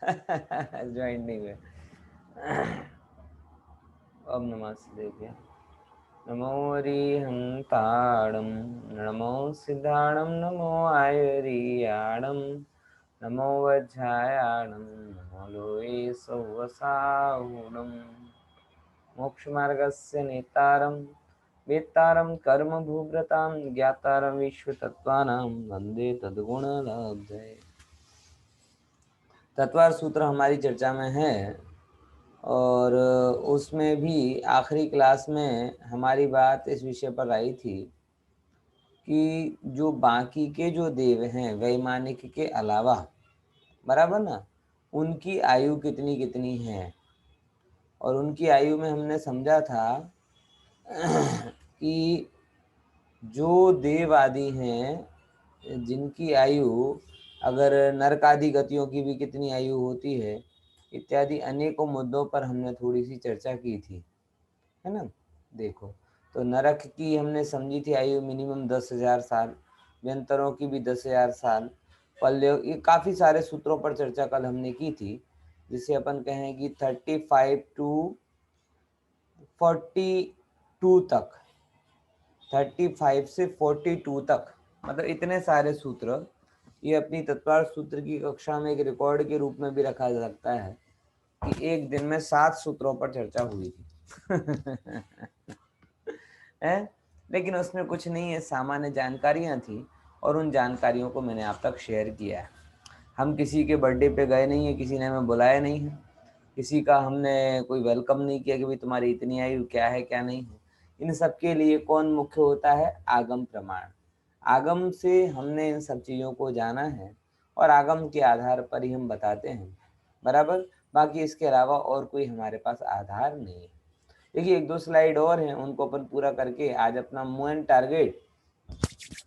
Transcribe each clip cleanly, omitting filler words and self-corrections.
Join नहीं हुए। अब नमाज देखिए। नमो अरिहंताणं, नमो सिद्धाणं, नमो आयुर्याणं, नमो वज्रायाणं, नमो लोये सौवसाहुणं। मोक्षमार्गस्य नेतारं वेत्तारं कर्मभूव्रतां ज्ञातारं विश्वतत्त्वानां वन्दे तद्गुणलब्धये। तत्वार सूत्र हमारी चर्चा में है और उसमें भी आखिरी क्लास में हमारी बात इस विषय पर आई थी कि जो बाकी के जो देव हैं वैमानिक के अलावा, बराबर ना, उनकी आयु कितनी कितनी है। और उनकी आयु में हमने समझा था कि जो देव आदि हैं जिनकी आयु अगर नरक आदि गतियों की भी कितनी आयु होती है इत्यादि अनेकों मुद्दों पर हमने थोड़ी सी चर्चा की थी, है ना। देखो, तो नरक की हमने समझी थी आयु मिनिमम 10,000 साल, व्यंतरों की भी 10,000 साल, पल्ले, ये काफ़ी सारे सूत्रों पर चर्चा कल हमने की थी, जिसे अपन कहें कि 35 टू 42 तक, 35 से 42 तक, मतलब इतने सारे सूत्र। ये अपनी तत्वार सूत्र की कक्षा में एक रिकॉर्ड के रूप में भी रखा जा सकता है कि एक दिन में 7 सूत्रों पर चर्चा हुई थी। है, लेकिन उसमें कुछ नहीं है, सामान्य जानकारियां थी और उन जानकारियों को मैंने आप तक शेयर किया है। हम किसी के बर्थडे पे गए नहीं है, किसी ने हमें बुलाया नहीं है, किसी का हमने कोई वेलकम नहीं किया कि भाई तुम्हारी इतनी आयु क्या है क्या नहीं है। इन सब के लिए कौन मुख्य होता है? आगम प्रमाण। आगम से हमने इन सब चीज़ों को जाना है और आगम के आधार पर ही हम बताते हैं, बराबर। बाकी इसके अलावा और कोई हमारे पास आधार नहीं है। देखिए, एक दो स्लाइड और हैं, उनको अपन पूरा करके आज अपना मूव टारगेट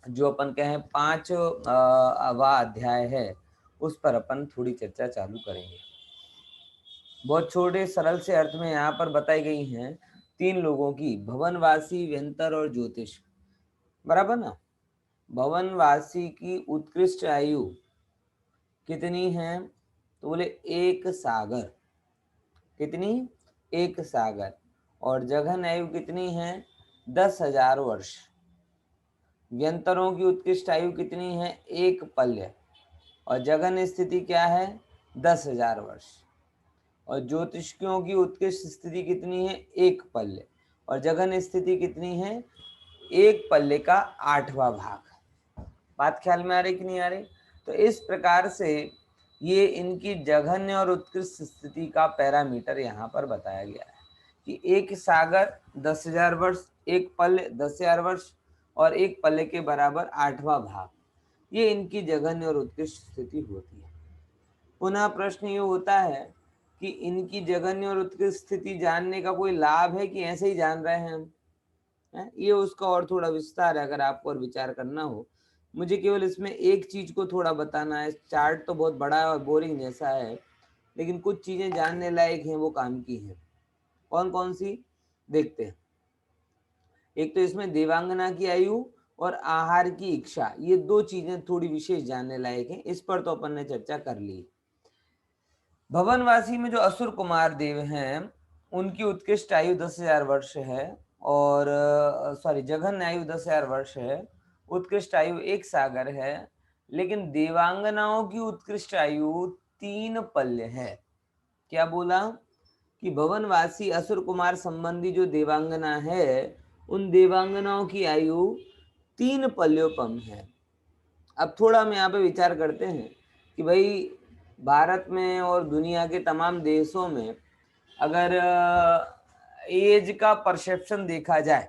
जो अपन कहें 5वां अध्याय है उस पर अपन थोड़ी चर्चा चालू करेंगे। बहुत छोटे सरल से अर्थ में यहाँ पर बताई गई हैं 3 लोगों की, भवनवासी, व्यंतर और ज्योतिष, बराबर ना। भवनवासी की उत्कृष्ट आयु कितनी है? तो बोले 1 सागर। कितनी? 1 सागर। और जघन आयु कितनी है? 10,000 वर्ष। व्यंतरों की उत्कृष्ट आयु कितनी है? 1 पल्य। और जघन स्थिति क्या है? 10,000 वर्ष। और ज्योतिषियों की उत्कृष्ट स्थिति कितनी है? 1 पल्य। और जघन स्थिति कितनी है? 1 पल्ले का 8वां भाग। बात ख्याल में आ रही कि नहीं आ रही? तो इस प्रकार से ये इनकी जघन्य और उत्कृष्ट स्थिति का पैरामीटर यहाँ पर बताया गया है कि 1 सागर 10,000 वर्ष, 1 पल्ले 10,000 वर्ष और 1 पल्ले के बराबर 8वां भाग, ये इनकी जघन्य और उत्कृष्ट स्थिति होती है। पुनः प्रश्न ये होता है कि इनकी जघन्य और उत्कृष्ट स्थिति जानने का कोई लाभ है कि ऐसे ही जान रहे हैं हम? ये उसका और थोड़ा विस्तार है, अगर आपको और विचार करना हो। मुझे केवल इसमें एक चीज को थोड़ा बताना है। चार्ट तो बहुत बड़ा है और बोरिंग जैसा है, लेकिन कुछ चीजें जानने लायक हैं, वो काम की हैं। कौन कौन सी देखते हैं। एक तो इसमें देवांगना की आयु और आहार की इच्छा, ये 2 चीजें थोड़ी विशेष जानने लायक हैं। इस पर तो अपन ने चर्चा कर ली। भवनवासी में जो असुर कुमार देव हैं उनकी उत्कृष्ट आयु 10,000 वर्ष है, और सॉरी, जघन आयु 10,000 वर्ष है, उत्कृष्ट आयु 1 सागर है। लेकिन देवांगनाओं की उत्कृष्ट आयु 3 पल्य है। क्या बोला? कि भवनवासी असुर कुमार संबंधी जो देवांगना है उन देवांगनाओं की आयु 3 पल्यों कम है। अब थोड़ा हम यहाँ पे विचार करते हैं कि भाई भारत में और दुनिया के तमाम देशों में अगर एज का परसेप्शन देखा जाए,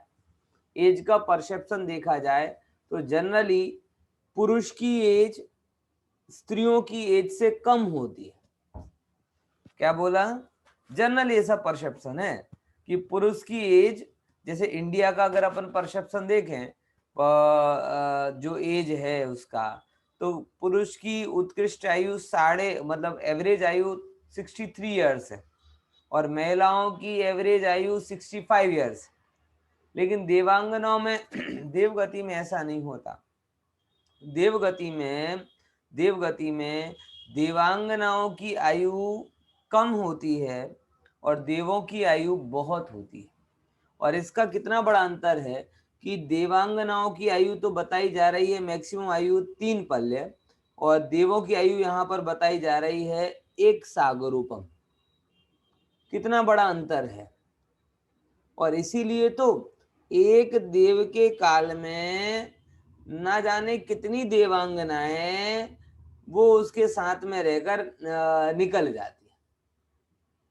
एज का परसेप्शन देखा जाए तो जनरली पुरुष की एज स्त्रियों की एज से कम होती है। क्या बोला? जनरली ऐसा परसेप्शन है कि पुरुष की एज, जैसे इंडिया का अगर अपन परसेप्शन देखें जो एज है उसका, तो पुरुष की उत्कृष्ट आयु मतलब एवरेज आयु 63 ईयर्स है और महिलाओं की एवरेज आयु 65 ईयर्स। लेकिन देवांगनाओं में देवगति में ऐसा नहीं होता। देवगति में देवांगनाओं की आयु कम होती है और देवों की आयु बहुत होती है। और इसका कितना बड़ा अंतर है कि देवांगनाओं की आयु तो बताई जा रही है मैक्सिमम आयु 3 पल्य, और देवों की आयु यहाँ पर बताई जा रही है 1 सागरोपम। कितना बड़ा अंतर है। और इसीलिए तो एक देव के काल में ना जाने कितनी देवांगनाएं वो उसके साथ में रहकर निकल जाती है।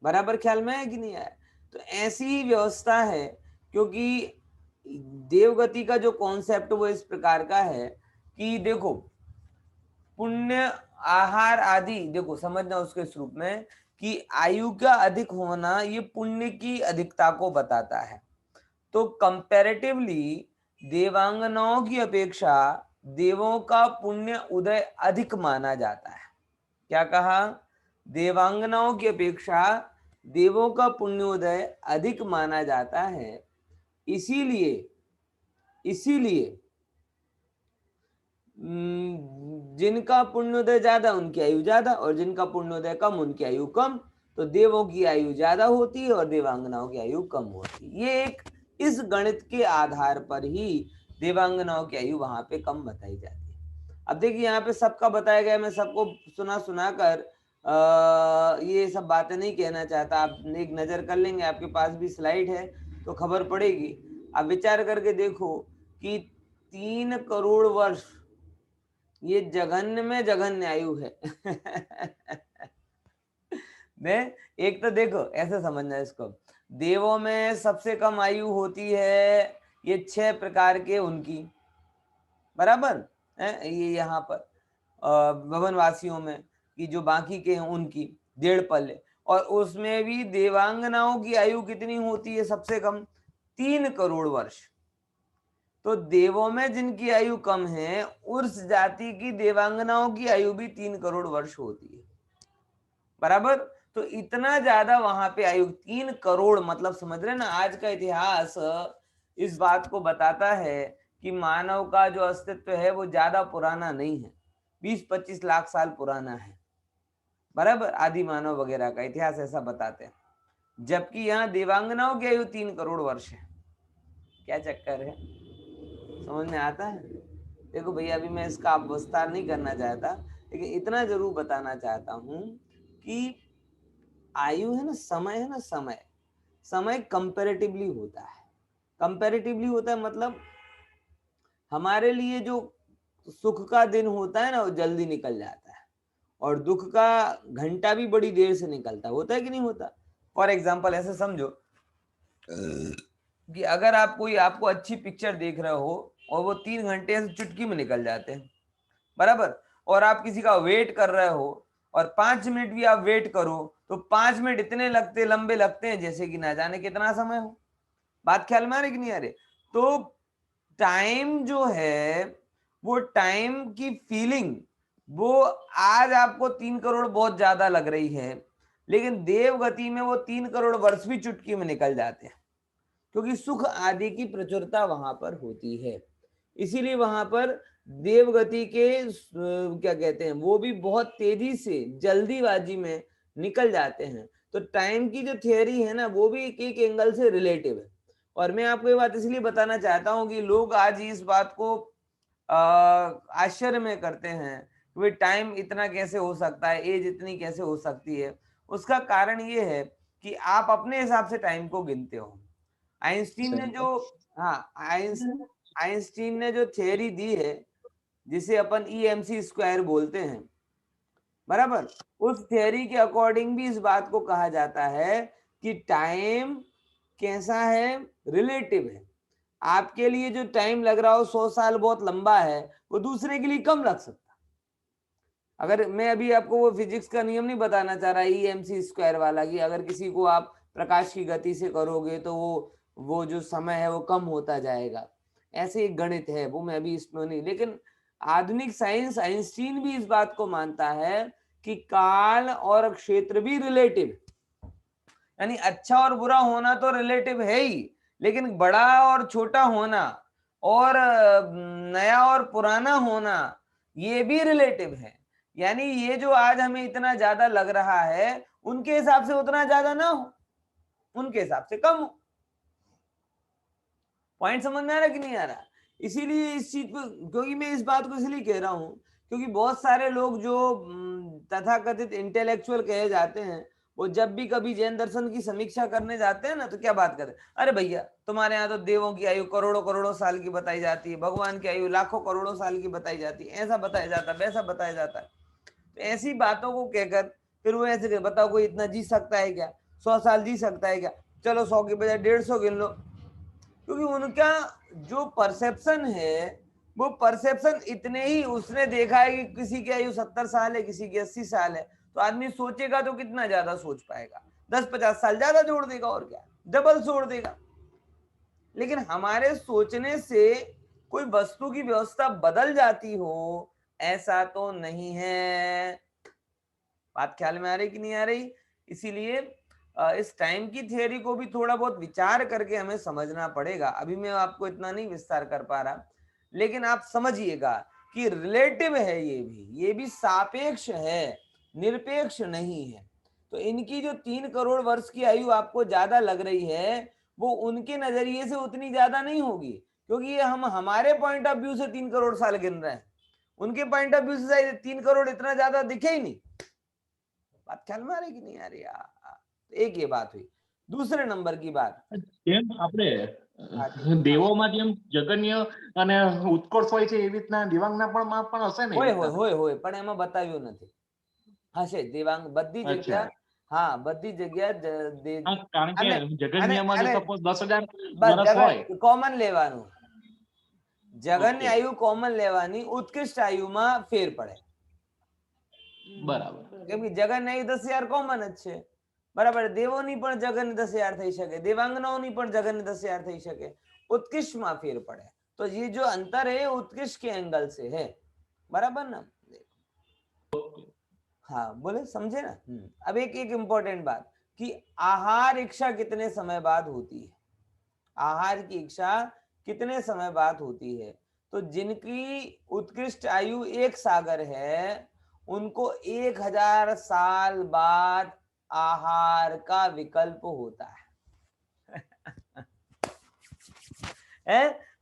बराबर ख्याल में है कि नहीं आया? तो ऐसी ही व्यवस्था है, क्योंकि देवगति का जो कॉन्सेप्ट वो इस प्रकार का है कि देखो पुण्य आहार आदि, देखो समझना उसके स्वरूप में कि आयु का अधिक होना ये पुण्य की अधिकता को बताता है। तो कंपैरेटिवली देवांगनाओं की अपेक्षा देवों का पुण्य उदय अधिक माना जाता है। क्या कहा? देवांगनाओं की अपेक्षा देवों का पुण्योदय अधिक माना जाता है। इसीलिए जिनका पुण्योदय ज्यादा उनकी आयु ज्यादा, और जिनका पुण्योदय कम उनकी आयु कम। तो देवों की आयु ज्यादा होती है और देवांगनाओं की आयु कम होती है। ये एक इस गणित के आधार पर ही देवांगनाओं की आयु वहां पे कम बताई जाती है। अब देखिए यहाँ पे सबका बताया गया, मैं सबको सुना ये सब बातें नहीं कहना चाहता। आप एक नजर कर लेंगे, आपके पास भी स्लाइड है तो खबर पड़ेगी। आप विचार करके देखो कि 3 करोड़ वर्ष ये जघन्य में जघन्य आयु है। ने एक तो देखो ऐसे समझना इसको, देवों में सबसे कम आयु होती है ये 6 प्रकार के उनकी, बराबर है ये यहाँ पर भवनवासियों में कि जो बाकी के हैं उनकी 1.5 पल्ले। और उसमें भी देवांगनाओं की आयु कितनी होती है सबसे कम? 3 करोड़ वर्ष। तो देवों में जिनकी आयु कम है उस जाति की देवांगनाओं की आयु भी 3 करोड़ वर्ष होती है, बराबर। तो इतना ज्यादा वहां पे आयु 3 करोड़, मतलब समझ रहे ना, आज का इतिहास इस बात को बताता है कि मानव का जो अस्तित्व है वो ज्यादा पुराना नहीं है, 20-25 लाख साल पुराना है, बराबर। आदि मानव वगैरह का इतिहास ऐसा बताते हैं, जबकि यहाँ देवांगनाओं की आयु 3 करोड़ वर्ष है। क्या चक्कर है, समझ में आता है? देखो भैया अभी मैं इसका विस्तार नहीं करना चाहता, लेकिन इतना जरूर बताना चाहता हूं कि आयु है ना, समय है ना, समय कंपैरेटिवली होता है। कंपैरेटिवली होता है मतलब हमारे लिए जो सुख का दिन होता है ना वो जल्दी निकल जाता है, और दुख का घंटा भी बड़ी देर से निकलता है। होता है कि नहीं होता? फॉर एग्जाम्पल ऐसे समझो कि अगर आप कोई आपको अच्छी पिक्चर देख रहे हो और वो 3 घंटे से चुटकी में निकल जाते हैं, बराबर। और आप किसी का वेट कर रहे हो और 5 मिनट भी आप वेट करो तो 5 मिनट इतने लंबे लगते हैं जैसे कि ना जाने कितना समय हो। बात ख्याल में आ रही कि नहीं आ रही? तो टाइम जो है वो टाइम की फीलिंग वो आज आपको 3 करोड़ बहुत ज्यादा लग रही है, लेकिन देव गति में वो 3 करोड़ वर्ष भी चुटकी में निकल जाते हैं, क्योंकि सुख आदि की प्रचुरता वहां पर होती है। इसीलिए वहां पर देवगति के क्या कहते हैं वो भी बहुत तेजी से जल्दीबाजी में निकल जाते हैं। तो टाइम की जो थियरी है ना वो भी एक एंगल से रिलेटिव है। और मैं आपको ये बात इसलिए बताना चाहता हूँ कि लोग आज इस बात को आश्चर्य में करते हैं कि टाइम इतना कैसे हो सकता है, एज इतनी कैसे हो सकती है। उसका कारण ये है कि आप अपने हिसाब से टाइम को गिनते हो। आइंस्टीन ने जो आइंस्टीन ने जो थियरी दी है जिसे अपन EMC स्क्वायर बोलते हैं, बराबर, उस थियरी के अकॉर्डिंग भी इस बात को कहा जाता है कि टाइम कैसा है, रिलेटिव है। आपके लिए जो टाइम लग रहा हो 100 साल बहुत लंबा है, वो दूसरे के लिए कम लग सकता। अगर मैं अभी आपको वो फिजिक्स का नियम नहीं बताना चाह रहा EMC स्क्वायर वाला, कि अगर किसी को आप प्रकाश की गति से करोगे तो वो जो समय है वो कम होता जाएगा, ऐसे एक गणित है, वो मैं अभी इसमें नहीं। लेकिन आधुनिक साइंस, आइंस्टीन भी इस बात को मानता है कि काल और क्षेत्र भी रिलेटिव, यानी अच्छा और बुरा होना तो रिलेटिव है ही, लेकिन बड़ा और छोटा होना और नया और पुराना होना ये भी रिलेटिव है। यानी ये जो आज हमें इतना ज्यादा लग रहा है उनके हिसाब से उतना ज्यादा ना हो, उनके हिसाब से कम हो। पॉइंट समझ में आ रहा कि नहीं आ रहा? इसीलिए इस चीज को, क्योंकि मैं इस बात को इसलिए कह रहा हूं क्योंकि बहुत सारे लोग जो तथाकथित इंटेलेक्चुअल कहे जाते हैं, वो जब भी कभी जैन दर्शन की समीक्षा करने जाते हैं ना, तो क्या बात करते हैं, अरे भैया तुम्हारे यहाँ तो देवों की आयु करोड़ों करोड़ों साल की बताई जाती है, भगवान की आयु लाखों करोड़ों साल की बताई जाती है, ऐसा बताया जाता है, वैसा बताया जाता है। तो ऐसी बातों को कहकर फिर वो ऐसे बताओ कोई इतना जी सकता है क्या, 100 साल जी सकता है क्या, चलो 100 के बजाय 150 गिन लो। क्योंकि उनका जो परसेप्शन है वो परसेप्शन इतने ही, उसने देखा है कि किसी की आयु 70 साल है, किसी की 80 साल है, तो आदमी सोचेगा तो कितना ज्यादा सोच पाएगा, 10-50 साल ज्यादा जोड़ देगा और क्या, डबल जोड़ देगा। लेकिन हमारे सोचने से कोई वस्तु की व्यवस्था बदल जाती हो, ऐसा तो नहीं है। बात ख्याल में आ रही कि नहीं आ रही? इसीलिए इस टाइम की थियोरी को भी थोड़ा बहुत विचार करके हमें समझना पड़ेगा। अभी मैं आपको इतना नहीं विस्तार कर पा रहा, लेकिन आप समझिएगा कि रिलेटिव है, ये भी सापेक्ष है, निरपेक्ष नहीं है। तो इनकी जो 3 करोड़ वर्ष की आयु आपको ज्यादा लग रही है, वो उनके नजरिए से उतनी ज्यादा नहीं होगी, क्योंकि ये हम हमारे पॉइंट ऑफ व्यू से 3 करोड़ साल गिन रहे हैं, उनके पॉइंट ऑफ व्यू से 3 करोड़ इतना ज्यादा दिखे ही नहीं। बात ख्याल में आ रही कि नहीं आ रही? तो एक ये बात हुई। दूसरे नंबर की बात, આપણે દેવોમાં જેમ જગન્ય અને ઉત્કર્ષ હોય છે એવી રીતના દેવાંગના પણ હશે ને? હોય પણ એમાં બતાવ્યું નથી. હશે દેવાંગ બધી જગ્યા, હા બધી જગ્યા કારણ કે જગન્યમાં જો સપોઝ 10,000 વર્ષ હોય, કોમન લેવાનું, જગન્ય આયુ કોમન લેવાની, ઉત્કૃષ્ટ આયુમાં ફેર પડે. બરાબર, કેમ કે જગન્ય આયુ 10,000 કોમન જ છે, બરાબર. દેવોની પણ જગન્ય 10,000 થઈ શકે, देवांगनाओनी પણ जगन्य 10,000 થઈ શકે, उत्कृष्ट में फेर पड़े। तो ये जो अंतर है उत्कृष्ट के एंगल से है, बराबर ना? हाँ बोले, समझे ना? अब एक इंपॉर्टेंट बात कि आहार इच्छा कितने समय बाद होती है, आहार की इच्छा कितने समय बाद होती है? तो जिनकी उत्कृष्ट आयु 1 सागर है, उनको 1000 साल बाद आहार का विकल्प होता है।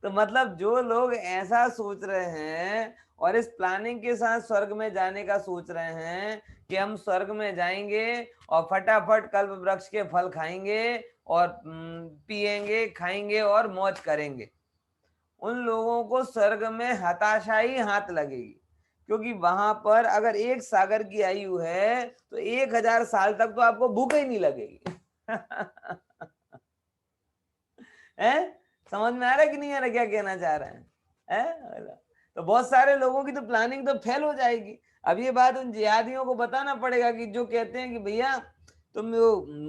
तो मतलब जो लोग ऐसा सोच रहे हैं और इस प्लानिंग के साथ स्वर्ग में जाने का सोच रहे हैं कि हम स्वर्ग में जाएंगे और फटाफट कल्प वृक्ष के फल खाएंगे और पिएंगे, खाएंगे और मौज करेंगे, उन लोगों को स्वर्ग में हताशा ही हाथ लगेगी। क्योंकि वहां पर अगर 1 सागर की आयु है तो 1000 साल तक तो आपको भूख ही नहीं लगेगी। है? समझ में आ रहा है कि नहीं आ रहा क्या कहना चाह रहे हैं? तो बहुत सारे लोगों की तो प्लानिंग तो फेल हो जाएगी। अब ये बात उन जिहादियों को बताना पड़ेगा कि जो कहते हैं कि भैया तुम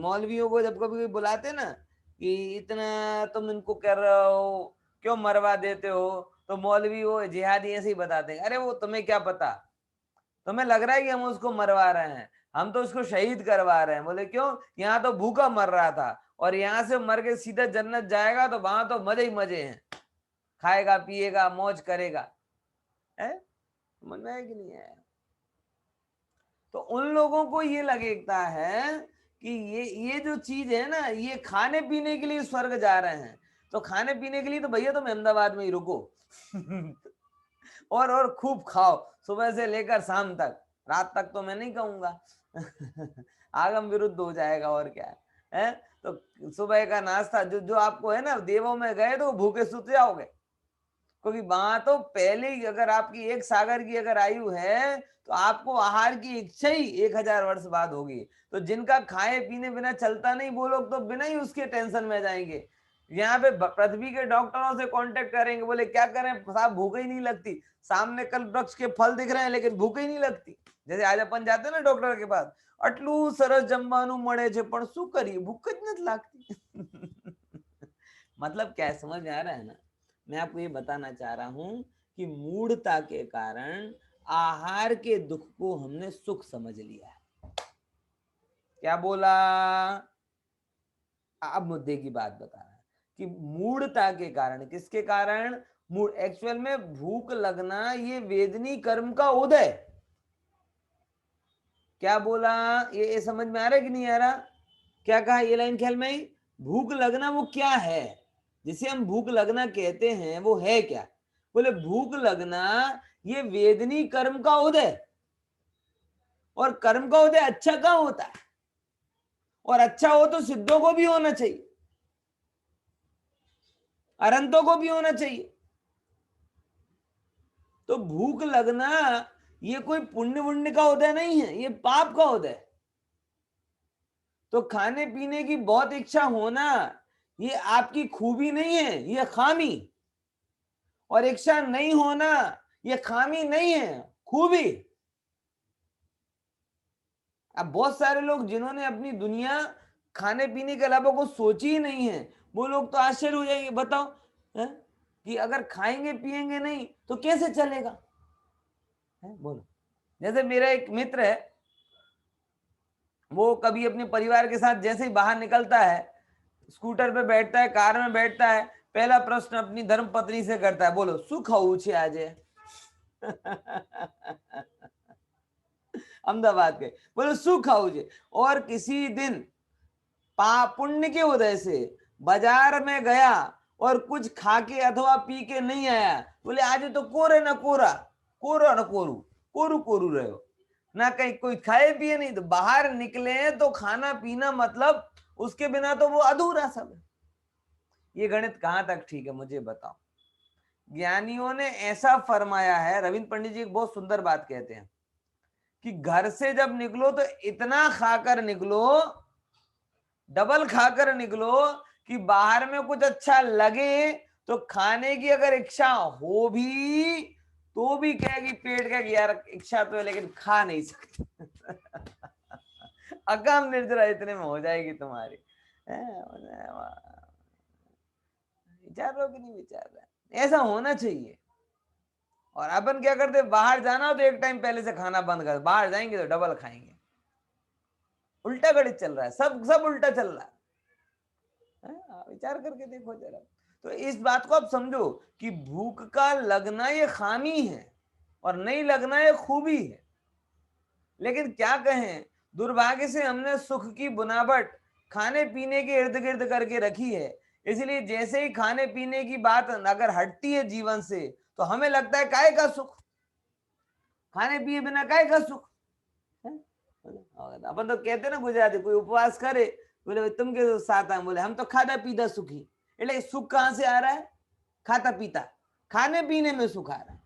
मौलवियों को जब कभी बुलाते ना कि इतना तुम इनको कर रहे हो, क्यों मरवा देते हो, तो मौलवी वो जिहादी ऐसे ही बताते हैं, अरे वो तुम्हें क्या पता, तुम्हें लग रहा है कि हम उसको मरवा रहे हैं, हम तो उसको शहीद करवा रहे हैं। बोले क्यों? यहाँ तो भूखा मर रहा था और यहाँ से मर के सीधा जन्नत जाएगा, तो वहां तो मजे ही मजे हैं, खाएगा पिएगा मौज करेगा। है समझ में आया कि नहीं आया? तो उन लोगों को ये लगता है कि ये जो चीज है ना, ये खाने पीने के लिए स्वर्ग जा रहे हैं, तो खाने पीने के लिए तो भैया तुम अहमदाबाद में ही रुको और खूब खाओ, सुबह से लेकर शाम तक, रात तक तो मैं नहीं कहूंगा आगम विरुद्ध हो जाएगा और क्या है। तो सुबह का नाश्ता जो जो आपको है ना, देवों में गए तो भूखे सुत जाओगे, क्योंकि वहां तो पहले ही अगर आपकी 1 सागर की अगर आयु है तो आपको आहार की इच्छा ही 1000 वर्ष बाद होगी। तो जिनका खाए पीने बिना चलता नहीं, वो लोग तो बिना ही उसके टेंशन में जाएंगे। यहाँ पे पृथ्वी के डॉक्टरों से कांटेक्ट करेंगे, बोले क्या करें साहब, भूख ही नहीं लगती, सामने कल वृक्ष के फल दिख रहे हैं लेकिन भूख ही नहीं लगती। जैसे आज अपन जाते हैं ना डॉक्टर के पास, आटलू सरस जमवानुं મળે છે પણ શું કરીએ, ભૂખ જ નથી लागती। मतलब क्या समझ में आ रहा है ना? मैं आपको ये बताना चाह रहा हूं कि मूढ़ता के कारण आहार के दुख को हमने सुख समझ लिया है। क्या बोला? अब मुद्दे की बात बता रहा है कि मूढ़ता के कारण, किसके कारण? मूढ़, एक्चुअल में भूख लगना ये वेदनी कर्म का उदय, क्या बोला, ये समझ में आ रहा है कि नहीं आ रहा? क्या कहा ये लाइन ख्याल में आई? भूख लगना वो क्या है, जिसे हम भूख लगना कहते हैं वो है क्या? बोले भूख लगना ये वेदनी कर्म का उदय, और कर्म का उदय अच्छा कहाँ होता है, और अच्छा हो तो सिद्धों को भी होना चाहिए, अरंतों को भी होना चाहिए। तो भूख लगना ये कोई पुण्य पुण्य का उदय नहीं है, ये पाप का उदय। तो खाने पीने की बहुत इच्छा होना ये आपकी खूबी नहीं है, ये खामी। और इच्छा नहीं होना ये खामी नहीं है, खूबी। अब बहुत सारे लोग जिन्होंने अपनी दुनिया खाने पीने के अलावा कुछ सोची ही नहीं है, वो लोग तो आश्चर्य हो जाएंगे। बताओ है? कि अगर खाएंगे पिएंगे नहीं तो कैसे चलेगा है? बोलो। जैसे मेरा एक मित्र है, वो कभी अपने परिवार के साथ जैसे ही बाहर निकलता है, स्कूटर पे बैठता है, कार में बैठता है, पहला प्रश्न अपनी धर्म पत्नी से करता है, बोलो सुख छे आज अहमदाबाद के, बोलो सुख छे। और किसी दिन पुण्य के उदय से बाजार में गया और कुछ खा के अथवा पी के नहीं आया, बोले आज तो कोरे ना कोरा, कोरा ना कोरू, कोरू कोरू रहे हो ना, कहीं कोई खाए पिए नहीं। तो बाहर निकले तो खाना पीना मतलब उसके बिना तो वो अधूरा सब है। ये गणित कहां तक ठीक है मुझे बताओ? ज्ञानियों ने ऐसा फरमाया है, रविंद्र पंडित जी एक बहुत सुंदर बात कहते हैं कि घर से जब निकलो तो इतना खाकर निकलो, डबल खाकर निकलो कि बाहर में कुछ अच्छा लगे तो खाने की अगर इच्छा हो भी तो भी कहेगी पेट का कि यार इच्छा तो है लेकिन खा नहीं सकते अकाम निर्जरा इतने में हो जाएगी तुम्हारी। विचार रहे हो कि नहीं विचार रहे? ऐसा होना चाहिए। और अपन क्या करते, बाहर जाना हो तो एक टाइम पहले से खाना बंद कर, बाहर जाएंगे तो डबल खाएंगे। उल्टा गणित चल रहा है, सब उल्टा चल रहा है। विचार करके देखो जरा। तो इस बात को आप समझो कि भूख का लगना ये खामी है और नहीं लगना ये खूबी है। लेकिन क्या कहें, दुर्भाग्य से हमने सुख की बुनावट खाने पीने के इर्द गिर्द करके रखी है। इसलिए जैसे ही खाने पीने की बात अगर हटती है जीवन से तो हमें लगता है काय का सुख, खाने पिए बिना काय का सुख है? अपन तो कहते ना गुजराती, कोई उपवास करे बोले तुम के साथ आए, बोले हम तो खाता पीता सुखी। એટલે सुख कहां से आ रहा है? खाता पीता, खाने पीने में सुख आ रहा है।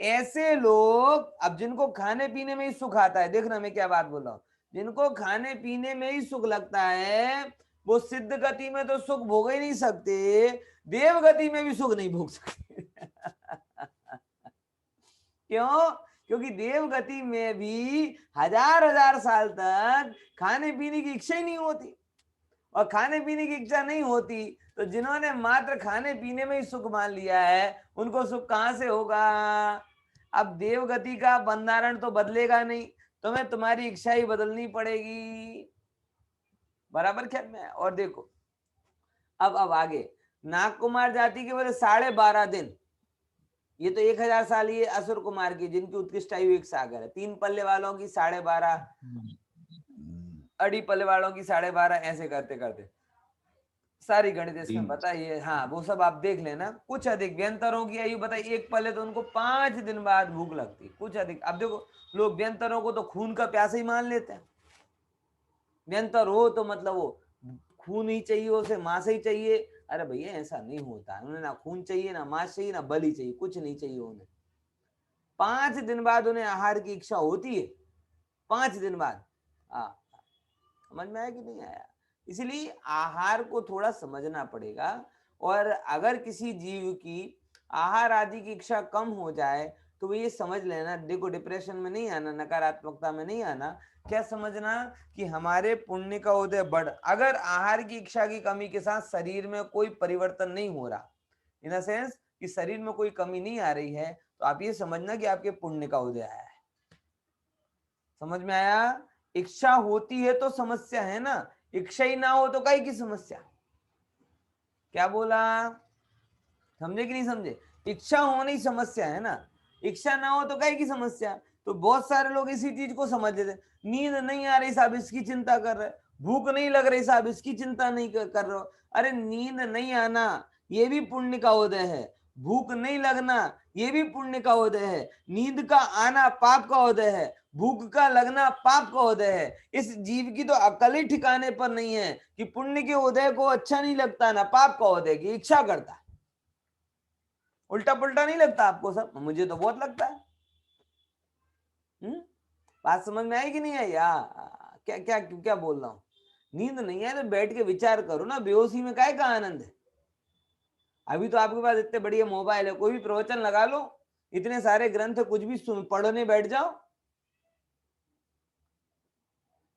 ऐसे लोग, अब जिनको खाने पीने में ही सुख आता है, देखना मैं क्या बात बोल रहा हूं, जिनको खाने पीने में ही सुख लगता है वो सिद्ध गति में तो सुख भोग ही नहीं सकते, देव गति में भी सुख नहीं भोग सकते क्यों? क्योंकि देव गति में भी हजार हजार साल तक खाने पीने की इच्छा ही नहीं होती। और खाने पीने की इच्छा नहीं होती तो जिन्होंने मात्र खाने पीने में ही सुख मान लिया है उनको सुख कहां से होगा? अब देव गति का बंधारण तो बदलेगा नहीं, तुम्हें तुम्हारी इच्छा ही बदलनी पड़ेगी। बराबर ख्याल में? और देखो अब आगे, नागकुमार जाति के बोले 12.5 दिन, ये तो 1000 साल ये असुर कुमार की जिनकी उत्कृष्ट आयु 1 सागर है। 3 पल्ले वालों की 12.5, अड़ी पल्ले वालों की 12.5, ऐसे करते करते सारी गणित इसमें बताइए। हाँ वो सब आप देख लेना। कुछ अधिक व्यंतरों की आयु बताइए, 1 पल्ले तो उनको 5 दिन बाद भूख लगती। कुछ अधिक, अब देखो लोग व्यंतरों को तो खून का प्यासा ही मान लेते हैं। व्यंतर हो तो मतलब वो खून ही चाहिए, उसे मांस ही चाहिए। अरे भैया ऐसा नहीं होता, उन्हें ना खून चाहिए, ना मांस चाहिए, ना बलि चाहिए, कुछ नहीं चाहिए उन्हें। 5 दिन बाद उन्हें आहार की इच्छा होती है, 5 दिन बाद। समझ में आया कि नहीं आया? इसलिए आहार को थोड़ा समझना पड़ेगा। और अगर किसी जीव की आहार आदि की इच्छा कम हो जाए तो ये समझ लेना, देखो डिप्रेशन में नहीं आना, नकारात्मकता में नहीं आना। क्या समझना कि हमारे पुण्य का उदय बढ़, अगर आहार की इच्छा की कमी के साथ शरीर में कोई परिवर्तन नहीं हो रहा, इन द सेंस कि शरीर में कोई कमी नहीं आ रही है, तो आप ये समझना कि आपके पुण्य का उदय आया है। समझ में आया? इच्छा होती है तो समस्या है ना, इच्छा ही ना हो तो काहे की समस्या? क्या बोला, समझे कि नहीं समझे? इच्छा होनी समस्या है ना, इच्छा ना हो तो काहे की समस्या? तो बहुत सारे लोग इसी चीज को समझ लेते हैं, नींद नहीं आ रही साहब इसकी चिंता कर रहे, भूख नहीं लग रही साहब इसकी चिंता नहीं कर रहे हो। अरे नींद नहीं आना ये भी पुण्य का उदय है, भूख नहीं लगना ये भी पुण्य का उदय है, नींद का आना पाप का उदय है, भूख का लगना पाप का उदय है। इस जीव की तो अकल ही ठिकाने पर नहीं है कि पुण्य के उदय को अच्छा नहीं लगता ना पाप का उदय की इच्छा करता है। उल्टा पुल्टा नहीं लगता आपको सब? मुझे तो बहुत लगता है। बात समझ में आई कि नहीं आई? क्या क्या क्या बोल रहा हूं? नींद नहीं है तो बैठ के विचार करो ना, बेहोशी में काय का आनंद है? अभी तो आपके पास इतने बढ़िया मोबाइल है, कोई भी प्रवचन लगा लो, इतने सारे ग्रंथ, कुछ भी पढ़ने बैठ जाओ।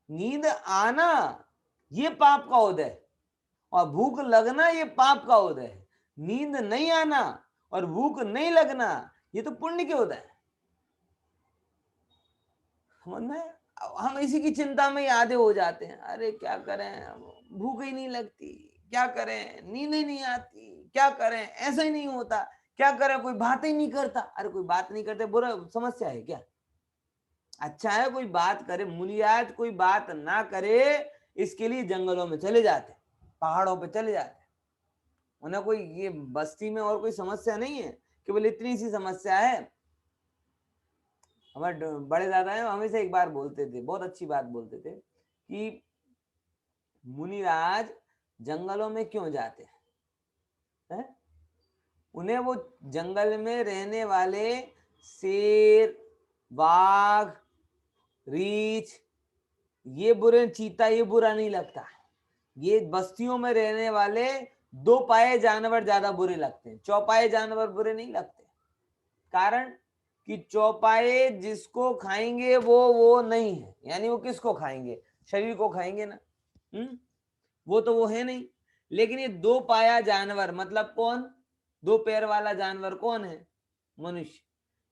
नींद आना ये पाप का उदय और भूख लगना ये पाप का उदय है। नींद नहीं आना और भूख नहीं लगना ये तो पुण्य के उदय है। समझ में? हम इसी की चिंता में आधे हो जाते हैं, अरे क्या करें, भूख ही नहीं लगती, क्या करें, नींद ही नहीं आती, क्या करें, ऐसा ही नहीं होता, क्या करें, कोई बात ही नहीं करता। अरे कोई बात नहीं करते बुरा समस्या है क्या? अच्छा है कोई बात करे। मुनिराज कोई बात ना करे इसके लिए जंगलों में चले जाते, पहाड़ों पे चले जाते। उन्हें कोई ये बस्ती में और कोई समस्या नहीं है, केवल इतनी सी समस्या है। हमारे बड़े दादा है हमेशा एक बार बोलते थे, बहुत अच्छी बात बोलते थे कि मुनिराज जंगलों में क्यों जाते हैं? उन्हें वो जंगल में रहने वाले शेर, बाघ, रीछ, ये बुरे, चीता ये बुरा नहीं लगता। ये बस्तियों में रहने वाले दो पाए जानवर ज्यादा बुरे लगते हैं, चौपाए जानवर बुरे नहीं लगते। कारण कि चौपाए जिसको खाएंगे वो नहीं है, यानी वो किसको खाएंगे? शरीर को खाएंगे ना। वो तो वो है नहीं। लेकिन ये दो पाया जानवर मतलब कौन? दो पैर वाला जानवर कौन है? मनुष्य।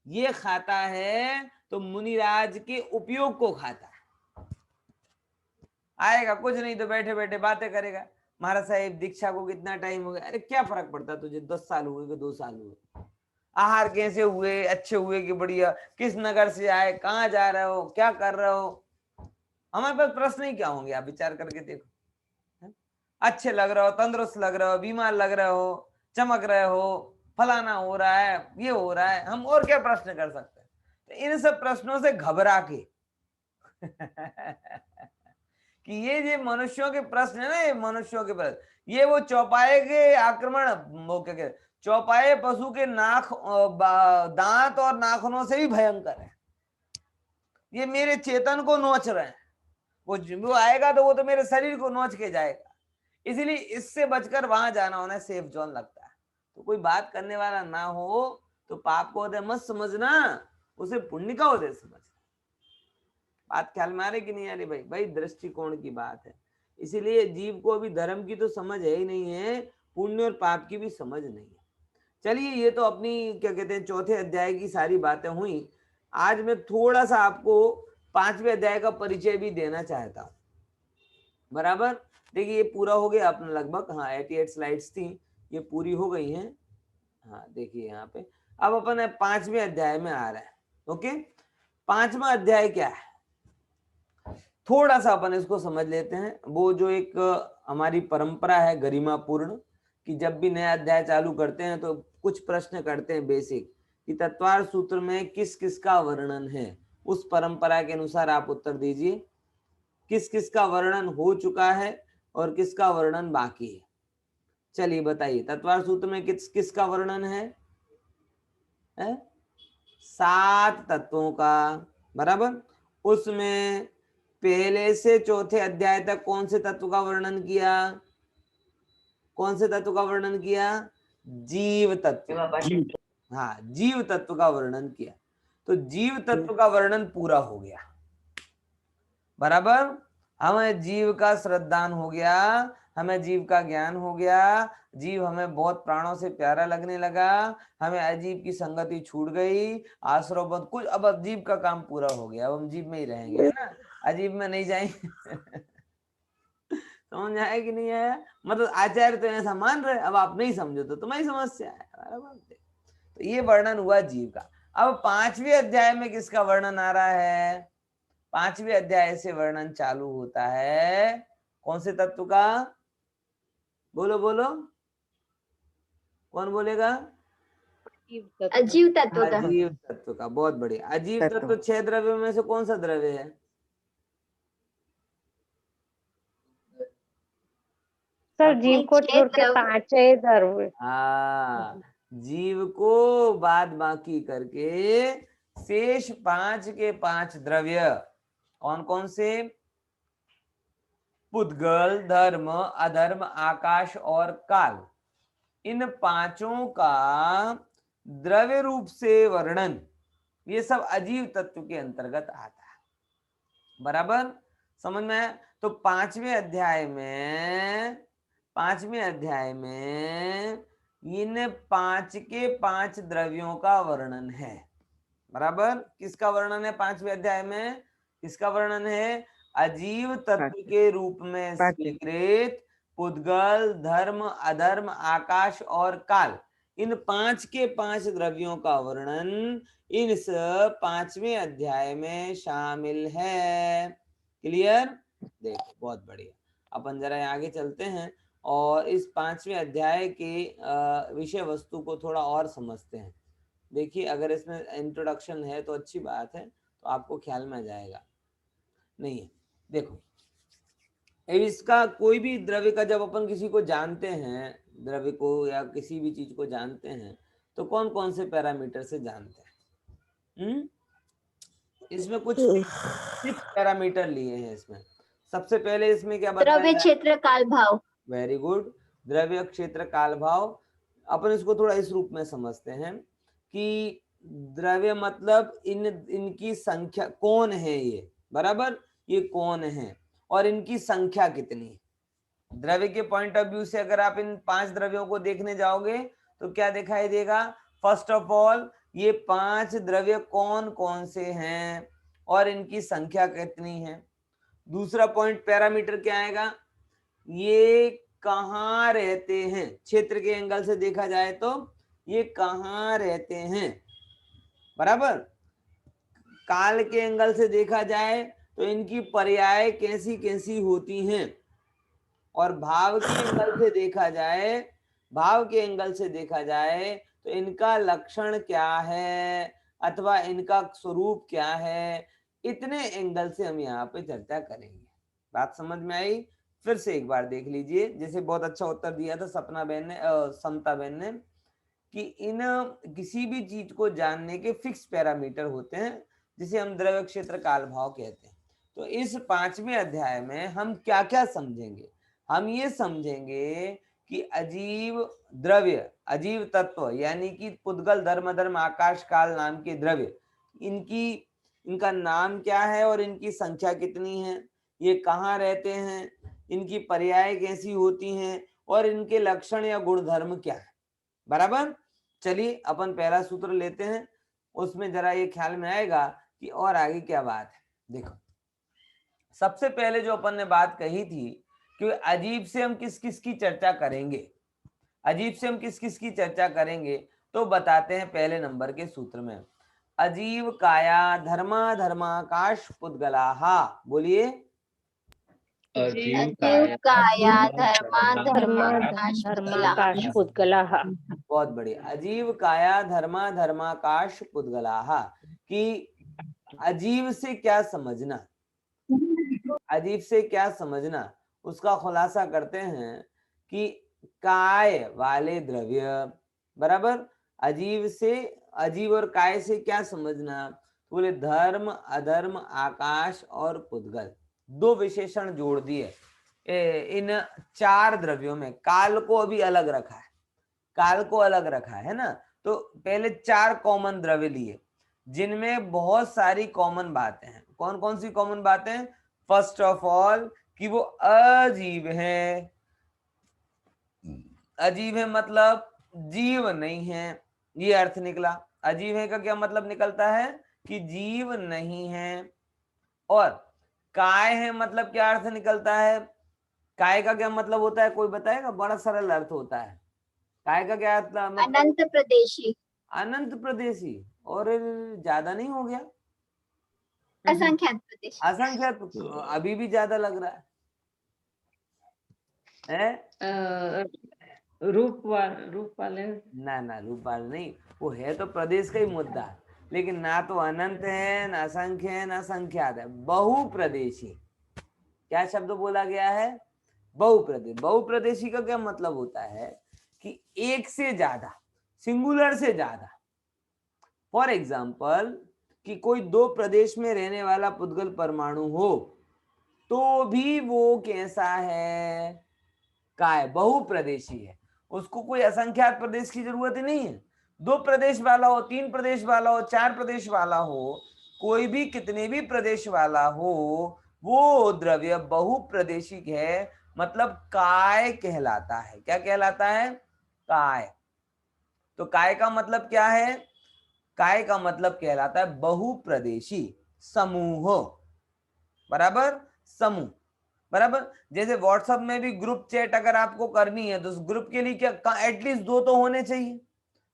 ये खाता है तो मुनिराज के उपयोग को खाता है। आएगा कुछ नहीं तो बैठे बैठे बातें करेगा, महाराज साहब दीक्षा को कितना टाइम हो गया? अरे क्या फर्क पड़ता तुझे, 10 साल हुए कि 2 साल हुए? आहार कैसे हुए, अच्छे हुए कि बढ़िया, किस नगर से आए, कहाँ जा रहे हो, क्या कर रहे हो? हमारे पास प्रश्न ही क्या होंगे? आप विचार करके देखो। अच्छे लग रहे हो, तंदुरुस्त लग रहे हो, बीमार लग रहे हो, चमक रहे हो, फलाना हो रहा है, ये हो रहा है, हम और क्या प्रश्न कर सकते हैं? तो इन सब प्रश्नों से घबरा के कि ये मनुष्यों के प्रश्न है ना, ये मनुष्यों के प्रश्न, ये वो चौपाए के आक्रमण, वो क्या कहते, चौपाए पशु के नाक, दांत और नाखूनों से भी भयंकर है। ये मेरे चेतन को नोच रहे हैं, वो आएगा तो वो तो मेरे शरीर को नोच के जाएगा। इसलिए इससे बचकर वहां जाना उन्हें सेफ जोन लगता है। तो कोई बात करने वाला ना हो तो पाप को उदय मत समझना, उसे पुण्य का उदय समझना। बात ख्याल में आ रही कि नहीं आ रही भाई? भाई दृष्टिकोण की बात है। इसीलिए जीव को अभी धर्म की तो समझ है ही नहीं है, पुण्य और पाप की भी समझ नहीं है। चलिए ये तो अपनी क्या कहते हैं चौथे अध्याय की सारी बातें हुई। आज मैं थोड़ा सा आपको 5वें अध्याय का परिचय भी देना चाहता हूँ। बराबर? देखिए ये पूरा हो गया अपना लगभग, हाँ 88 स्लाइड्स थी, ये पूरी हो गई हैं। हाँ देखिए यहाँ पे अब अपन 5वें अध्याय में आ रहे हैं। ओके, 5वां अध्याय क्या है थोड़ा सा अपन इसको समझ लेते हैं। वो जो एक हमारी परंपरा है गरिमापूर्ण कि जब भी नया अध्याय चालू करते हैं तो कुछ प्रश्न करते हैं बेसिक कि तत्वार सूत्र में किस किस का वर्णन है। उस परंपरा के अनुसार आप उत्तर दीजिए किस किस का वर्णन हो चुका है और किसका वर्णन बाकी है। चलिए बताइए तत्वार सूत्र में किस किस का वर्णन है? 7 तत्वों का। बराबर? उसमें पहले से चौथे अध्याय तक कौन से तत्व का वर्णन किया? कौन से तत्व का वर्णन किया? जीव तत्व। हाँ जीव तत्व का वर्णन किया। तो जीव तत्व का वर्णन पूरा हो गया। बराबर? हमें जीव का श्रद्धान हो गया, हमें जीव का ज्ञान हो गया, जीव हमें बहुत प्राणों से प्यारा लगने लगा, हमें अजीब की संगति छूट गई, आश्रय कुछ, अब अजीब का काम पूरा हो गया। अब हम जीव में ही रहेंगे, है ना, अजीब में नहीं जाएंगे। समझ आया कि नहीं आया? मतलब आचार्य तो ऐसा मान रहे, अब आप नहीं समझो तो तुम्हारी समस्या है। तो ये वर्णन हुआ जीव का। अब 5वें अध्याय में किसका वर्णन आ रहा है? 5वें अध्याय से वर्णन चालू होता है कौन से तत्व का? बोलो बोलो, कौन बोलेगा? अजीव तत्व का। अजीव तत्व का। बहुत बढ़िया। अजीव तत्व 6 द्रव्यों में से कौन सा द्रव्य है? सर जीव को छोड़ के 5 द्रव्य। हाँ, जीव को बाद बाकी करके शेष 5 के 5 द्रव्य कौन कौन से? पुद्गल, धर्म, अधर्म, आकाश और काल। इन पांचों का द्रव्य रूप से वर्णन, ये सब अजीव तत्व के अंतर्गत आता है। बराबर समझ में आया? तो 5वें अध्याय में इन 5 के 5 द्रव्यों का वर्णन है। बराबर, किसका वर्णन है 5वें अध्याय में? किसका वर्णन है? अजीव तत्व के रूप में स्वीकृत पुद्गल, धर्म, अधर्म, आकाश और काल, इन 5 के 5 द्रव्यों का वर्णन इस 5वें अध्याय में शामिल है। क्लियर? देखो बहुत बढ़िया। अपन जरा आगे चलते हैं और इस 5वें अध्याय के विषय वस्तु को थोड़ा और समझते हैं। देखिए, अगर इसमें इंट्रोडक्शन है तो अच्छी बात है, तो आपको ख्याल में आ जाएगा। नहीं है, देखो इसका कोई भी द्रव्य का जब अपन किसी को जानते हैं, द्रव्य को या किसी भी चीज को जानते हैं, तो कौन कौन से पैरामीटर से जानते हैं? इसमें कुछ 6 पैरामीटर लिए हैं इसमें। सबसे पहले इसमें क्या बताया? द्रव्य, क्षेत्र, काल, भाव। Very good. द्रव्य, क्षेत्र, काल, भाव। अपन इसको थोड़ा इस रूप में समझते हैं कि द्रव्य मतलब इनकी संख्या, कौन है ये? बराबर, ये कौन है और इनकी संख्या कितनी है। द्रव्य के पॉइंट ऑफ व्यू से अगर आप इन 5 द्रव्यों को देखने जाओगे तो क्या दिखाई देगा? फर्स्ट ऑफ ऑल, ये 5 द्रव्य कौन कौन से हैं और इनकी संख्या कितनी है। दूसरा पॉइंट पैरामीटर क्या आएगा? ये कहाँ रहते हैं। क्षेत्र के एंगल से देखा जाए तो ये कहाँ रहते हैं। बराबर, काल के एंगल से देखा जाए तो इनकी पर्याय कैसी कैसी होती हैं, और भाव के एंगल से देखा जाए तो इनका लक्षण क्या है अथवा इनका स्वरूप क्या है। इतने एंगल से हम यहाँ पे चर्चा करेंगे। बात समझ में आई? फिर से एक बार देख लीजिए। जैसे बहुत अच्छा उत्तर दिया था सपना बहन ने, समता बहन ने, कि इन किसी भी चीज को जानने के फिक्स पैरामीटर होते हैं जिसे हम द्रव्य, क्षेत्र, काल, भाव कहते हैं। तो इस 5वें अध्याय में हम क्या क्या समझेंगे? हम ये समझेंगे कि अजीव द्रव्य, अजीव तत्व यानी कि पुद्गल, धर्म, अधर्म, आकाश, काल नाम के द्रव्य, इनका नाम क्या है और इनकी संख्या कितनी है, ये कहाँ रहते हैं, इनकी पर्याय कैसी होती हैं और इनके लक्षण या गुणधर्म क्या है। बराबर, चलिए अपन पहला सूत्र लेते हैं, उसमें जरा ये ख्याल में आएगा कि और आगे क्या बात है। देखो, सबसे पहले जो अपन ने बात कही थी कि अजीब से हम किस किस की चर्चा करेंगे, अजीब से हम किस किस की चर्चा करेंगे, तो बताते हैं पहले नंबर के सूत्र में, अजीव काया धर्मा धर्माकाश पुद्गलाहा। बोलिए, अजीव काया धर्मा धर्माकाश पुद्गलाः। बहुत बढ़िया। अजीव काया धर्मा धर्माकाश पुद्गलाहा। कि अजीब से क्या समझना, अजीब से क्या समझना, उसका खुलासा करते हैं कि काय वाले द्रव्य। बराबर, अजीब से, अजीब और काय से क्या समझना, बोले धर्म, अधर्म, आकाश और पुद्गल। 2 विशेषण जोड़ दिए इन 4 द्रव्यों में। काल को अभी अलग रखा है, काल को अलग रखा है ना। तो पहले 4 कॉमन द्रव्य लिए जिनमें बहुत सारी कॉमन बातें हैं। कौन कौन सी कॉमन बातें? फर्स्ट ऑफ ऑल कि वो अजीब है। अजीब है मतलब जीव नहीं है, ये अर्थ निकला। अजीब है का क्या मतलब निकलता है? कि जीव नहीं है। और काय है मतलब क्या अर्थ निकलता है? काय का क्या मतलब होता है, कोई बताएगा? बड़ा सरल अर्थ होता है। काय का क्या मतलब? अनंत प्रदेशी। अनंत प्रदेशी। और ज्यादा नहीं हो गया? असंख्यात प्रदेश। असंख्यात अभी भी ज्यादा लग रहा है? रूप वाले ना रूप वाले नहीं, वो है तो प्रदेश का ही मुद्दा, लेकिन ना तो अनंत है, ना असंख्य है, ना संख्यात है, बहुप्रदेशी। क्या शब्द बोला गया है? बहुप्रदेश। बहुप्रदेशी का क्या मतलब होता है कि एक से ज्यादा, सिंगुलर से ज्यादा। फॉर एग्जाम्पल कि कोई दो प्रदेश में रहने वाला पुद्गल परमाणु हो तो भी वो कैसा है? काय, बहुप्रदेशी है। उसको कोई असंख्यात प्रदेश की जरूरत ही नहीं है। दो प्रदेश वाला हो, तीन प्रदेश वाला हो, चार प्रदेश वाला हो, कोई भी कितने भी प्रदेश वाला हो, वो द्रव्य बहुप्रदेशिक है, मतलब काय कहलाता है। क्या कहलाता है? काय। तो काय का मतलब क्या है? काय का मतलब कहलाता है बहुप्रदेशी समूह। बराबर, समूह। बराबर, जैसे व्हाट्सएप में भी ग्रुप चैट अगर आपको करनी है तो उस ग्रुप के लिए क्या एटलीस्ट दो तो होने चाहिए।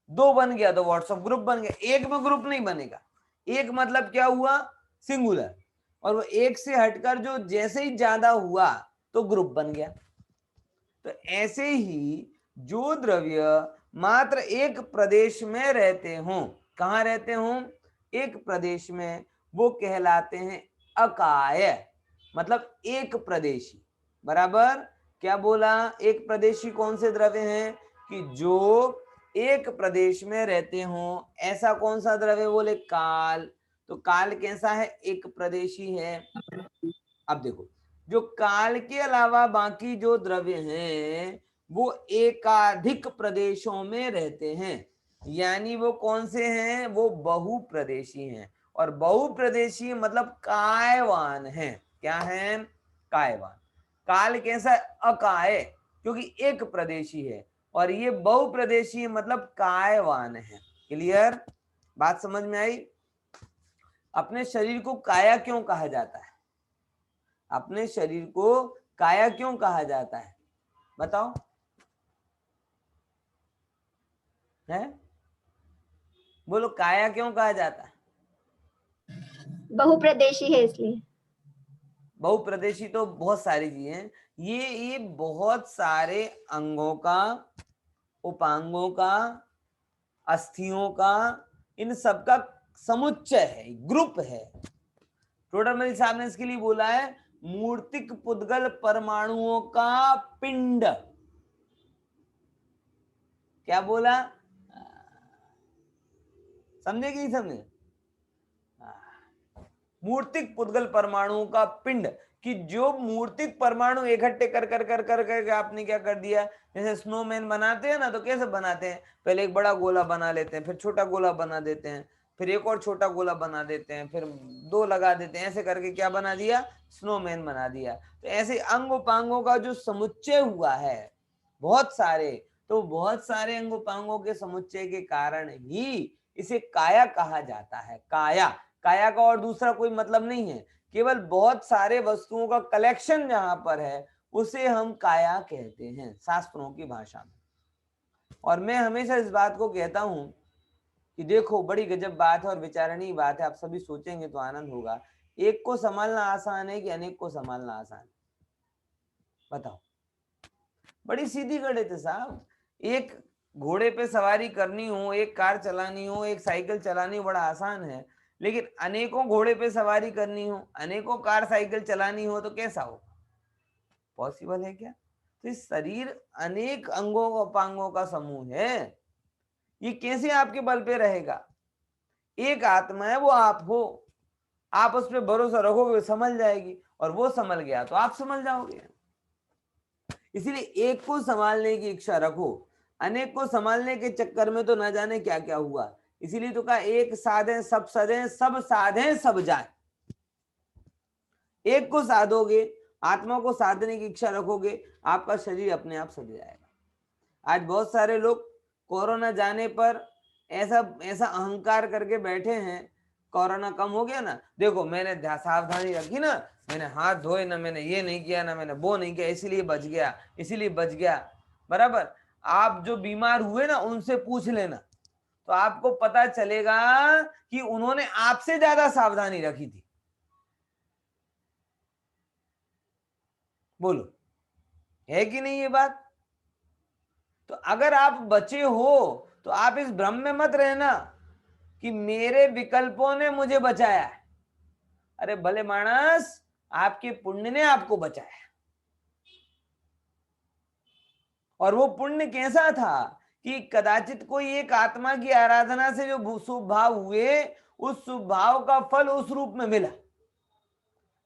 दो बन गया तो व्हाट्सएप ग्रुप बन गया। एक में ग्रुप नहीं बनेगा। एक मतलब क्या हुआ? सिंगुलर। और वो एक से हटकर जो जैसे ही ज्यादा हुआ तो ग्रुप बन गया। तो ऐसे ही जो द्रव्य मात्र एक प्रदेश में रहते हों, कहाँ रहते हों? एक प्रदेश में, वो कहलाते हैं अकाय, मतलब एक प्रदेशी। बराबर, क्या बोला? एक प्रदेशी कौन से द्रव्य हैं? कि जो एक प्रदेश में रहते हों। ऐसा कौन सा द्रव्य? बोले काल। तो काल कैसा है? एक प्रदेशी है। अब देखो, जो काल के अलावा बाकी जो द्रव्य हैं वो एकाधिक प्रदेशों में रहते हैं, यानी वो कौन से हैं? वो बहुप्रदेशी हैं। और बहुप्रदेशी मतलब कायवान है। क्या है? कायवान। काल कैसा? अकाय, क्योंकि एक प्रदेशी है, और ये बहुप्रदेशी मतलब कायवान है। क्लियर? बात समझ में आई? अपने शरीर को काया क्यों कहा जाता है? अपने शरीर को काया क्यों कहा जाता है? बताओ। है? बोलो, काया क्यों कहा जाता है? बहुप्रदेशी है इसलिए। बहुप्रदेशी तो बहुत सारी चीजें हैं। ये बहुत सारे अंगों का, उपांगों का, अस्थियों का, इन सब का समुच्चय है, ग्रुप है। टोडरमल साहब ने इसके लिए बोला है मूर्तिक पुद्गल परमाणुओं का पिंड। क्या बोला? समझे कि नहीं समझे? मूर्तिक पुद्गल परमाणुओं का पिंड, कि जो मूर्तिक परमाणु इकट्ठे कर कर कर कर कर आपने क्या कर दिया? जैसे स्नोमैन बनाते हैं ना, तो कैसे बनाते हैं? पहले एक बड़ा गोला बना लेते हैं, फिर छोटा गोला बना देते हैं, फिर एक और छोटा गोला बना देते हैं, फिर दो लगा देते हैं, ऐसे करके क्या बना दिया? स्नोमैन बना दिया। तो ऐसे अंग उपांगों का जो समुच्चय हुआ है बहुत सारे, तो बहुत सारे अंग उपांगों के समुच्चय के कारण ही इसे काया कहा जाता है। काया, काया का और दूसरा कोई मतलब नहीं है, केवल बहुत सारे वस्तुओं का कलेक्शन जहां पर है उसे हम काया कहते हैं शास्त्रों की भाषा में। और मैं हमेशा इस बात को कहता हूं कि देखो, बड़ी गजब बात है और विचारणीय बात है, आप सभी सोचेंगे तो आनंद होगा। एक को संभालना आसान है कि अनेक को संभालना आसान है? बताओ। बड़ी सीधी गणित है साहब। एक घोड़े पे सवारी करनी हो, एक कार चलानी हो, एक साइकिल चलानी हो, बड़ा आसान है। लेकिन अनेकों घोड़े पे सवारी करनी हो, अनेकों कार साइकिल चलानी हो, तो कैसा हो? पॉसिबल है क्या? तो इस शरीर अनेक अंगों उपांगों का समूह है, ये कैसे आपके बल पे रहेगा? एक आत्मा है, वो आप हो। आप उस पर भरोसा रखोगे, संभल जाएगी, और वो संभल गया तो आप संभल जाओगे। इसीलिए एक को संभालने की इच्छा रखो, अनेक को संभालने के चक्कर में तो न जाने क्या क्या हुआ। इसीलिए तो कहा एक साधे सब सधे, सब साधे सब जाए। एक को साधोगे, आत्मा को साधने की इच्छा रखोगे, आपका शरीर अपने आप सज जाएगा। आज बहुत सारे लोग कोरोना जाने पर ऐसा ऐसा अहंकार करके बैठे हैं, कोरोना कम हो गया ना, देखो मैंने सावधानी रखी ना, मैंने हाथ धोए ना, मैंने ये नहीं किया ना, मैंने वो नहीं किया, इसीलिए बच गया, इसीलिए बच गया। बराबर, आप जो बीमार हुए ना उनसे पूछ लेना, तो आपको पता चलेगा कि उन्होंने आपसे ज्यादा सावधानी रखी थी। बोलो, है कि नहीं ये बात? तो अगर आप बचे हो तो आप इस भ्रम में मत रहना कि मेरे विकल्पों ने मुझे बचाया है। अरे भले मानस, आपके पुण्य ने आपको बचाया। और वो पुण्य कैसा था कि कदाचित कोई एक आत्मा की आराधना से जो शुभ भाव हुए, उस शुभ भाव का फल उस रूप में मिला।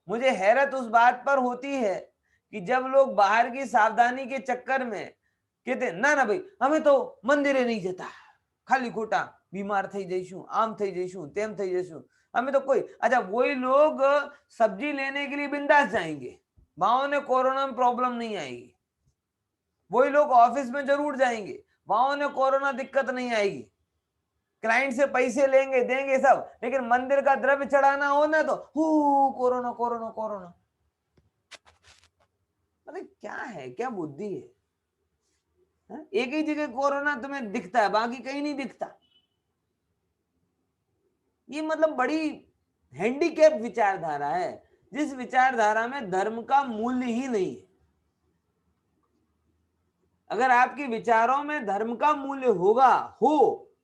मुझे हैरत उस बात पर होती है कि जब लोग बाहर की सावधानी के चक्कर में कहते ना ना भाई हमें तो मंदिरे नहीं जता, खाली खोटा बीमार थई जईशु, आम थई जईशु, तेम थई जईशु, हमें तो कोई। अच्छा, वही लोग सब्जी लेने के लिए बिंदास जाएंगे, वहां ने कोरोना में प्रॉब्लम नहीं आएगी। वही लोग ऑफिस में जरूर जाएंगे, वहां ने कोरोना दिक्कत नहीं आएगी। क्लाइंट से पैसे लेंगे, देंगे सब, लेकिन मंदिर का द्रव्य चढ़ाना हो ना तो कोरोना कोरोना कोरोना। अरे क्या है, क्या बुद्धि है? एक ही जगह कोरोना तुम्हें दिखता है, बाकी कहीं नहीं दिखता। ये मतलब बड़ी हैंडीकैप विचारधारा है, जिस विचारधारा में धर्म का मूल्य ही नहीं है। अगर आपके विचारों में धर्म का मूल्य होगा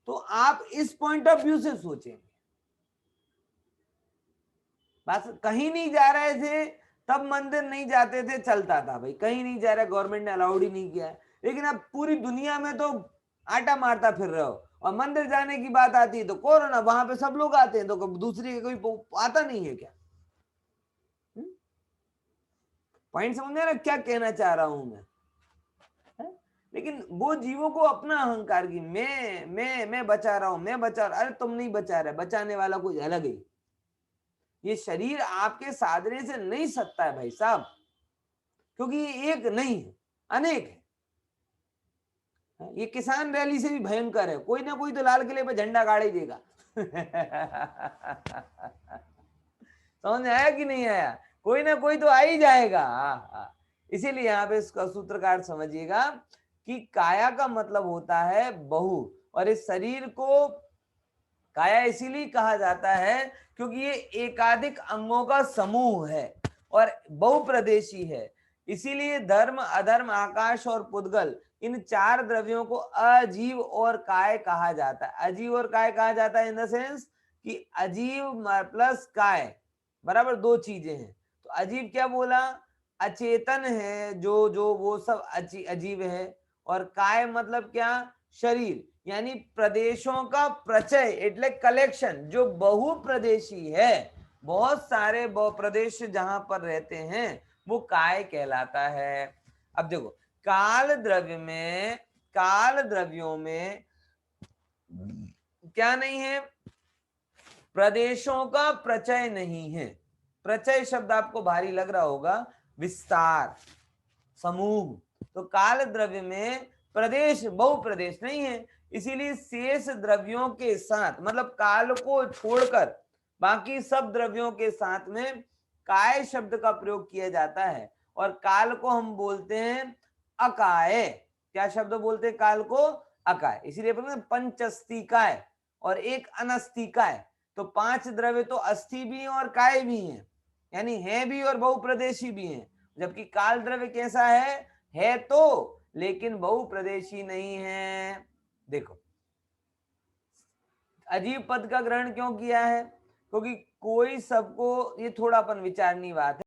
तो आप इस पॉइंट ऑफ व्यू से सोचेंगे। बस कहीं नहीं जा रहे थे तब मंदिर नहीं जाते थे, चलता था भाई, कहीं नहीं जा रहा, गवर्नमेंट ने अलाउड ही नहीं किया है। लेकिन अब पूरी दुनिया में तो आटा मारता फिर रहे हो, और मंदिर जाने की बात आती है तो कोरोना, वहां पे सब लोग आते हैं, तो दूसरी कोई आता नहीं है क्या? पॉइंट समझ रहे ना क्या कहना चाह रहा हूं मैं? लेकिन वो जीवों को अपना अहंकार की मैं बचा रहा हूं, मैं बचा रहा। अरे तुम नहीं बचा रहे, बचाने वाला कोई अलग है। ये शरीर आपके साधने से नहीं सकता है भाई साहब, क्योंकि ये एक नहीं है, अनेक है। ये किसान रैली से भी भयंकर है, कोई ना कोई तो लाल किले पे झंडा गाड़ ही देगा। समझ आया कि नहीं आया? कोई ना कोई तो आ ही जाएगा। इसीलिए यहाँ पे इसका सूत्रकार समझिएगा कि काया का मतलब होता है बहु, और इस शरीर को काया इसीलिए कहा जाता है क्योंकि ये एकाधिक अंगों का समूह है और बहुप्रदेशी है। इसीलिए धर्म, अधर्म, आकाश और पुद्गल, इन चार द्रव्यों को अजीव और काय कहा जाता है। अजीव और काय कहा जाता है इन द सेंस कि अजीव प्लस काय बराबर दो चीजें हैं। तो अजीव क्या बोला? अचेतन है जो जो वो सब अजीव है। और काय मतलब क्या? शरीर, यानी प्रदेशों का प्रचय एटले कलेक्शन, जो बहुप्रदेशी है, बहुत सारे प्रदेश जहां पर रहते हैं वो काय कहलाता है। अब देखो, काल द्रव्यों में क्या नहीं है? प्रदेशों का प्रचय नहीं है। प्रचय शब्द आपको भारी लग रहा होगा, विस्तार, समूह। तो काल द्रव्य में प्रदेश, बहुप्रदेश नहीं है। इसीलिए शेष द्रव्यों के साथ, मतलब काल को छोड़कर बाकी सब द्रव्यों के साथ में काय शब्द का प्रयोग किया जाता है। और काल को हम बोलते हैं अकाय। क्या शब्द बोलते हैं काल को? अकाय। इसीलिए पंचस्तिकाय और एक अनस्तिकाय। तो पांच द्रव्य तो अस्थि भी हैं और काय भी हैं, यानी है भी और बहुप्रदेशी भी हैं। जबकि काल द्रव्य कैसा है तो, लेकिन बहुप्रदेशी नहीं है। देखो, अजीब पद का ग्रहण क्यों किया है? क्योंकि कोई सबको, ये थोड़ा अपन विचारनी बात है।